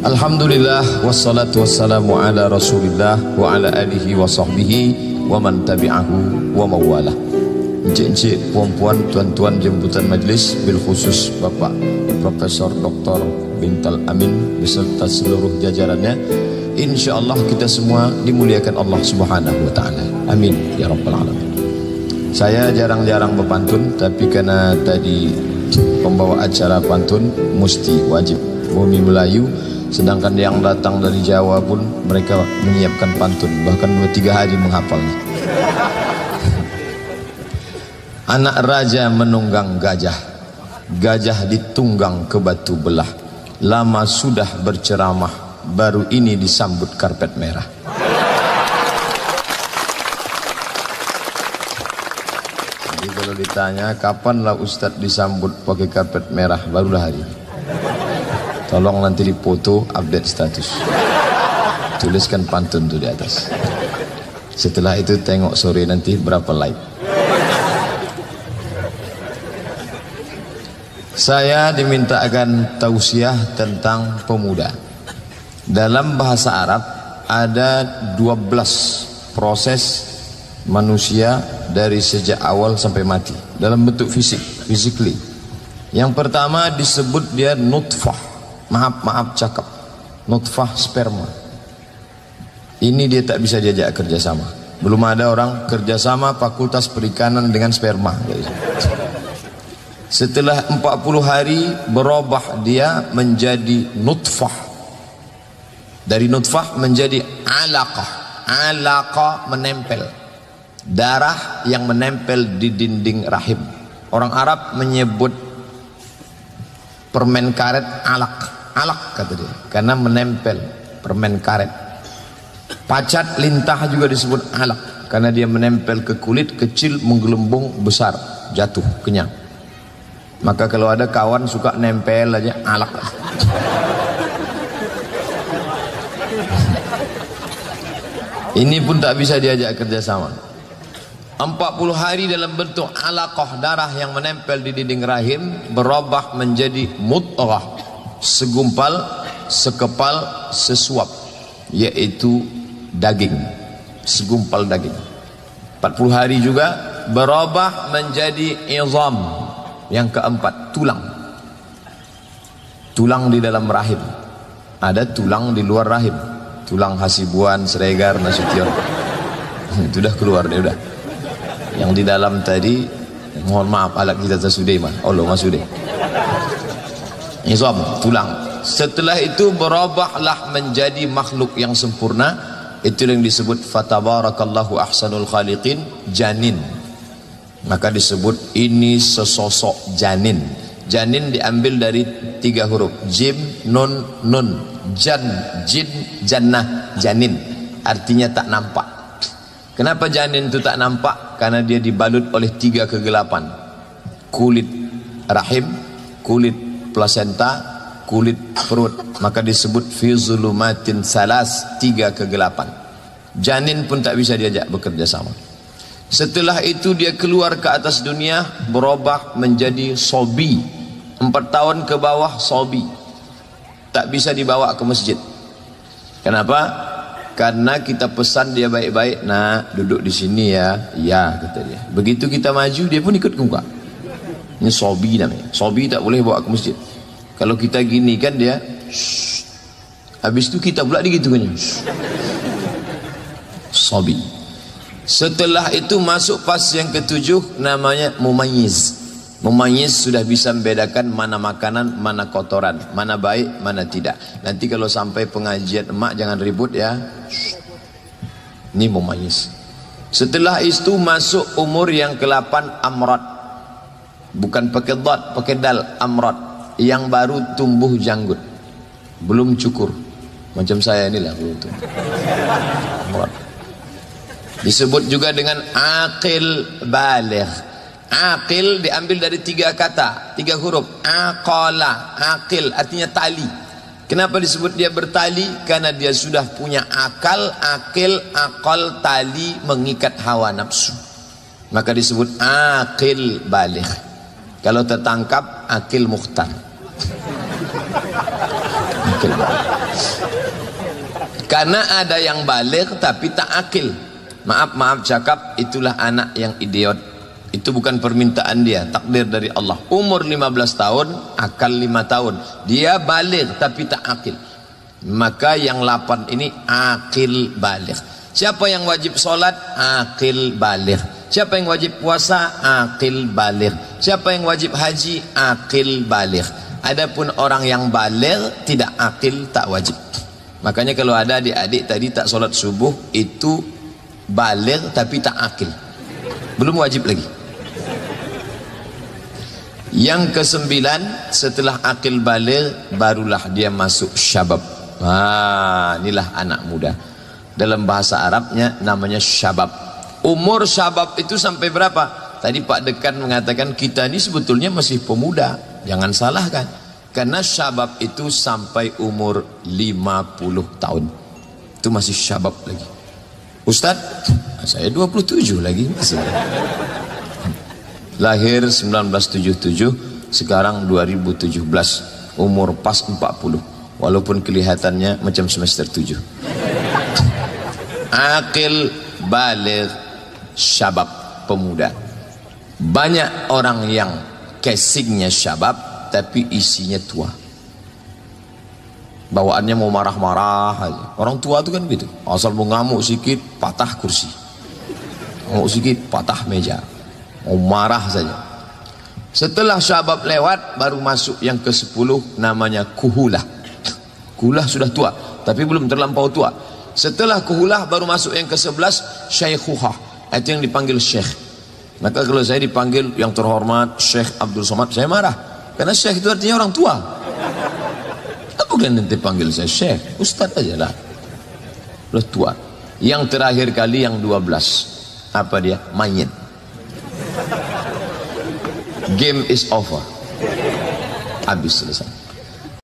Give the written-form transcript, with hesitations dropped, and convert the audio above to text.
Alhamdulillah wassalatu wassalamu ala Rasulillah wa ala alihi wa sahbihi wa man tabi'ahu wa mawalah. Encik-encik, puan-puan, tuan-tuan jemputan majlis, bil khusus Bapak Profesor Dr. Bintal Amin beserta seluruh jajarannya, insyaallah kita semua dimuliakan Allah Subhanahu wa taala. Amin ya rabbal alamin. Saya jarang-jarang berpantun, tapi karena tadi pembawa acara pantun mesti wajib. Bumi Melayu, sedangkan yang datang dari Jawa pun mereka menyiapkan pantun, bahkan 2-3 hari menghafalnya. Anak raja menunggang gajah, gajah ditunggang ke batu belah. Lama sudah berceramah, baru ini disambut karpet merah. Jadi kalau ditanya kapanlah Ustadz disambut pakai karpet merah, barulah hari ini. Tolong nanti dipoto, update status, tuliskan pantun tuh di atas. Setelah itu tengok sore nanti berapa like. Saya diminta akan tausiah tentang pemuda. Dalam bahasa Arab ada 12 proses manusia dari sejak awal sampai mati dalam bentuk fisik, physically. Yang pertama disebut dia nutfah. Maaf cakap, nutfah sperma. Ini dia tak bisa diajak kerjasama. Belum ada orang kerjasama fakultas perikanan dengan sperma. Setelah 40 hari berubah dia menjadi nutfah. Dari nutfah menjadi alaqah. Alaqah menempel, darah yang menempel di dinding rahim. Orang Arab menyebut permen karet alaq. Alaq kata dia, karena menempel, permen karet. Pacat lintah juga disebut alaq, karena dia menempel ke kulit, kecil, menggelembung, besar, jatuh, kenyang. Maka kalau ada kawan suka nempel aja alaq. Ini pun tak bisa diajak kerjasama. 40 hari dalam bentuk alaqah, darah yang menempel di dinding rahim, berubah menjadi mudghah, segumpal, sekepal, sesuap, yaitu daging, segumpal daging. 40 hari juga berubah menjadi izam. Yang keempat, tulang. Tulang di dalam rahim. Ada tulang di luar rahim. Tulang Hasibuan, Sregar, Nasution. Itu udah keluar deh udah. Yang di dalam tadi, mohon maaf alat kita tersudah mah. Allah masudah. Izam, tulang. Setelah itu berubahlah menjadi makhluk yang sempurna. Itu yang disebut fatabarakallahu ahsanul khaliqin, janin. Maka disebut ini sesosok janin. Janin diambil dari 3 huruf, jim, nun, nun. Jan, jin, jannah, janin. Artinya tak nampak. Kenapa janin itu tak nampak? Karena dia dibalut oleh 3 kegelapan. Kulit rahim, kulit plasenta, kulit perut. Maka disebut fi zulumatin salas, 3 kegelapan. Janin pun tak bisa diajak bekerja sama. Setelah itu dia keluar ke atas dunia, berubah menjadi sobi. 4 tahun ke bawah sobi. Tak bisa dibawa ke masjid. Kenapa? Karena kita pesan dia baik-baik, nak duduk di sini ya. Ya kata dia. Begitu kita maju dia pun ikut ke muka. Ini sobi namanya. Sobi tak boleh bawa ke masjid. Kalau kita gini kan dia shh. Habis itu kita pula digitukan. Sobi. Setelah itu masuk fase yang ke-7, namanya mumayyiz. Mumayyiz sudah bisa membedakan mana makanan, mana kotoran, mana baik, mana tidak. Nanti kalau sampai pengajian emak jangan ribut ya. Shh. Ini mumayyiz. Setelah itu masuk umur yang ke-8, amrad. Bukan pakai dad, pakai dal, amrad. Yang baru tumbuh janggut, belum cukur. Macam saya inilah belum tumbuh. Amrad. Disebut juga dengan aqil baligh. Aqil diambil dari 3 kata, 3 huruf. Aqala, aqil artinya tali. Kenapa disebut dia bertali? Karena dia sudah punya akal, aqil, aqal, tali mengikat hawa nafsu. Maka disebut aqil baligh. Kalau tertangkap, aqil mukhtar. Akil balik. Karena ada yang balik tapi tak akil. Maaf cakap, itulah anak yang idiot. Itu bukan permintaan dia, takdir dari Allah. Umur 15 tahun, akal 5 tahun. Dia balik tapi tak akil. Maka yang 8 ini akil balik. Siapa yang wajib sholat? Akil balik. Siapa yang wajib puasa? Akil balik. Siapa yang wajib haji? Akil balik. Adapun orang yang balik tidak akil, tak wajib. Makanya kalau ada adik-adik tadi tak sholat subuh, itu balik tapi tak akil, belum wajib lagi. Yang ke-9, setelah akil balik barulah dia masuk syabab. Inilah anak muda. Dalam bahasa Arabnya namanya syabab. Umur syabab itu sampai berapa? Tadi Pak Dekan mengatakan kita ini sebetulnya masih pemuda. Jangan salahkan. Karena syabab itu sampai umur 50 tahun. Itu masih syabab lagi. Ustadz, saya 27 lagi masih. Lahir 1977, sekarang 2017, umur pas 40. Walaupun kelihatannya macam semester 7. Akil balik syabab, pemuda. Banyak orang yang casingnya syabab tapi isinya tua. Bawaannya mau marah-marah aja. Orang tua itu kan gitu. Asal mau ngamuk sedikit, patah kursi. Ngamuk sedikit, patah meja. Mau marah saja. Setelah syabab lewat, baru masuk yang ke-10, namanya kuhulah. Kuhulah sudah tua, tapi belum terlampau tua. Setelah kuhulah, baru masuk yang ke-11, syaikhuhah. Itu yang dipanggil syekh. Maka kalau saya dipanggil yang terhormat Syekh Abdul Somad, saya marah. Karena syekh itu artinya orang tua. Bukan nanti panggil saya syekh, ustadz aja lah. Udah tua. Yang terakhir kali yang 12. Apa dia? Mayit. Game is over. Habis selesai.